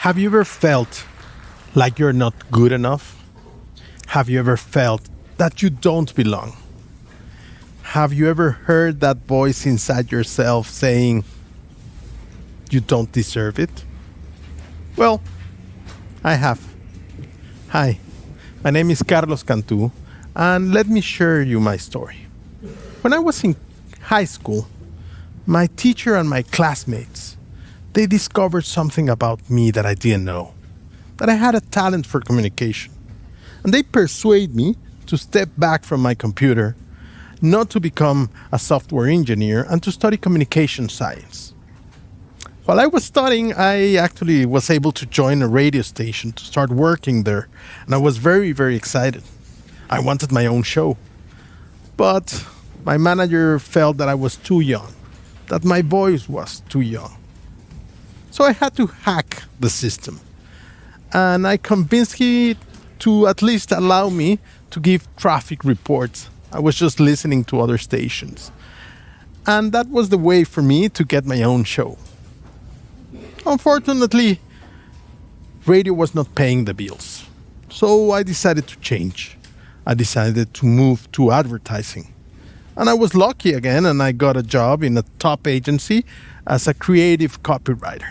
Have you ever felt like you're not good enough? Have you ever felt that you don't belong? Have you ever heard that voice inside yourself saying you don't deserve it? Well, I have. Hi, my name is Carlos Cantu, and let me share you my story. When I was in high school, my teacher and my classmates, they discovered something about me that I didn't know, that I had a talent for communication. And they persuaded me to step back from my computer, not to become a software engineer, and to study communication science. While I was studying, I actually was able to join a radio station to start working there, and I was very, very excited. I wanted my own show. But my manager felt that I was too young, that my voice was too young. So I had to hack the system. And I convinced him to at least allow me to give traffic reports. I was just listening to other stations. And that was the way for me to get my own show. Unfortunately, radio was not paying the bills. So I decided to change. I decided to move to advertising. And I was lucky again, and I got a job in a top agency as a creative copywriter.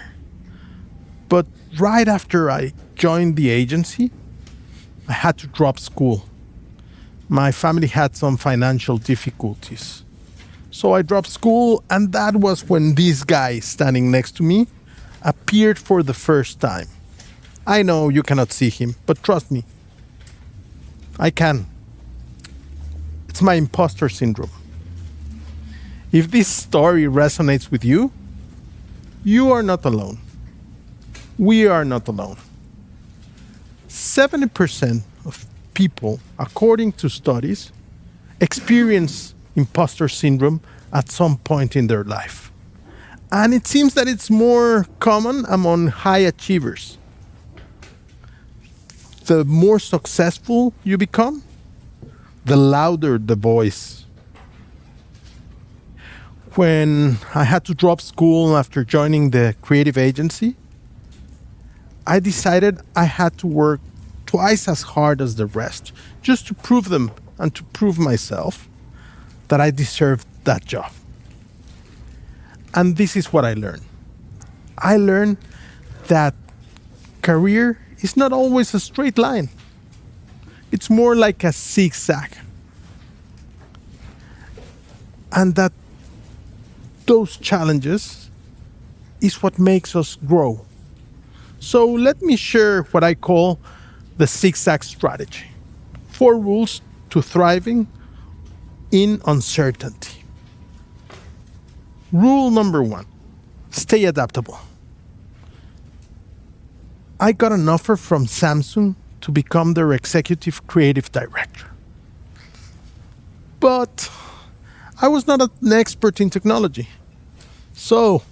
But right after I joined the agency, I had to drop school. My family had some financial difficulties. So I dropped school, and that was when this guy standing next to me appeared for the first time. I know you cannot see him, but trust me, I can. It's my impostor syndrome. If this story resonates with you, you are not alone. We are not alone. 70% of people, according to studies, experience imposter syndrome at some point in their life. And it seems that it's more common among high achievers. The more successful you become, the louder the voice. When I had to drop school after joining the creative agency, I decided I had to work twice as hard as the rest just to prove them and to prove myself that I deserved that job. And this is what I learned. I learned that career is not always a straight line. It's more like a zigzag. And that those challenges is what makes us grow. So let me share what I call the Zig Zag strategy. 4 rules to thriving in uncertainty. Rule number 1, stay adaptable. I got an offer from Samsung to become their executive creative director. But I was not an expert in technology. So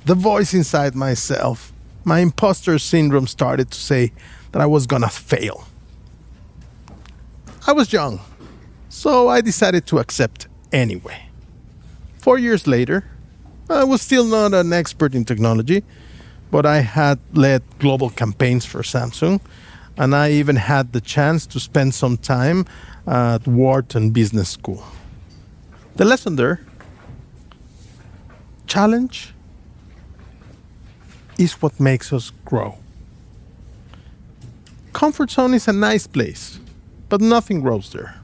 the voice inside myself, my imposter syndrome, started to say that I was gonna fail. I was young, so I decided to accept anyway. 4 years later, I was still not an expert in technology, but I had led global campaigns for Samsung, and I even had the chance to spend some time at Wharton Business School. The lesson there, challenge is what makes us grow. Comfort zone is a nice place, but nothing grows there.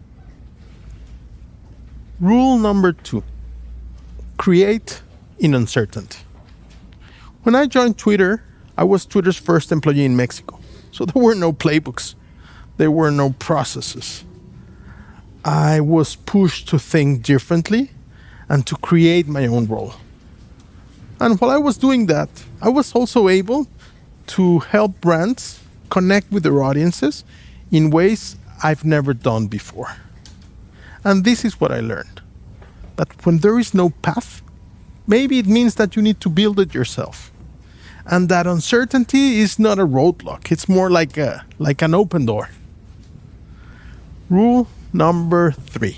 Rule number 2, create in uncertainty. When I joined Twitter, I was Twitter's first employee in Mexico. So there were no playbooks. There were no processes. I was pushed to think differently and to create my own role. And while I was doing that, I was also able to help brands connect with their audiences in ways I've never done before. And this is what I learned, that when there is no path, maybe it means that you need to build it yourself. And that uncertainty is not a roadblock. It's more like an open door. Rule number 3.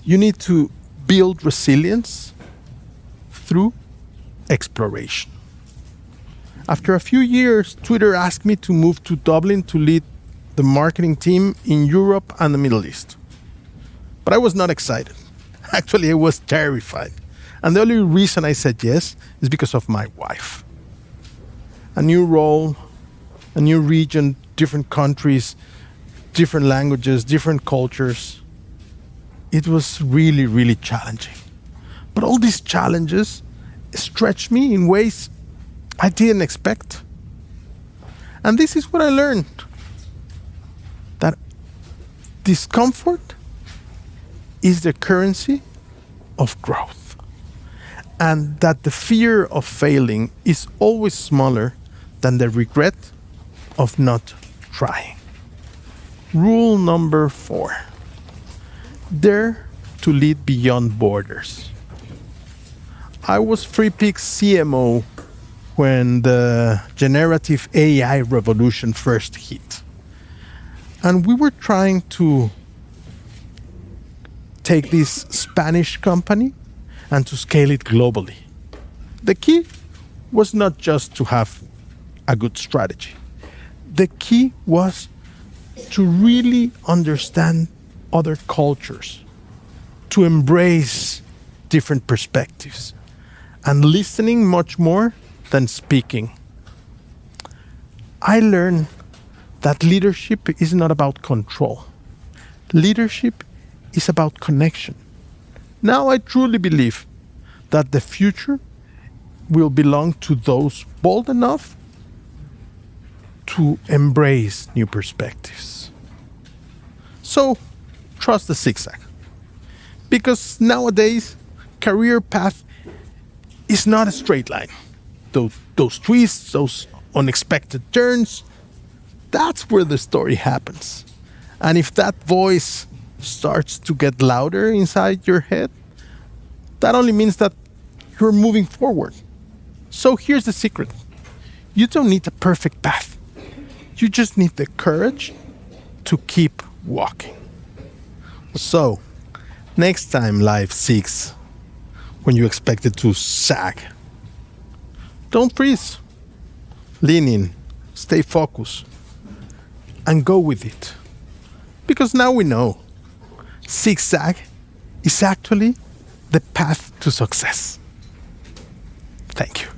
You need to build resilience through exploration. After a few years, Twitter asked me to move to Dublin to lead the marketing team in Europe and the Middle East. But I was not excited. Actually, I was terrified. And the only reason I said yes is because of my wife. A new role, a new region, different countries, different languages, different cultures. It was really, really challenging. But all these challenges stretched me in ways I didn't expect. And this is what I learned. That discomfort is the currency of growth. And that the fear of failing is always smaller than the regret of not trying. Rule number 4. Dare to lead beyond borders. I was FreePix CMO when the generative AI revolution first hit. And we were trying to take this Spanish company and to scale it globally. The key was not just to have a good strategy. The key was to really understand other cultures, to embrace different perspectives, and listening much more than speaking. I learned that leadership is not about control. Leadership is about connection. Now I truly believe that the future will belong to those bold enough to embrace new perspectives. So, trust the Zig Zag. Because nowadays, career path is not a straight line. Those twists, those unexpected turns, that's where the story happens. And if that voice starts to get louder inside your head, that only means that you're moving forward. So here's the secret. You don't need a perfect path. You just need the courage to keep walking. So, next time life zigs when you expect it to sag, don't freeze. Lean in, stay focused, and go with it. Because now we know Zig Zag is actually the path to success. Thank you.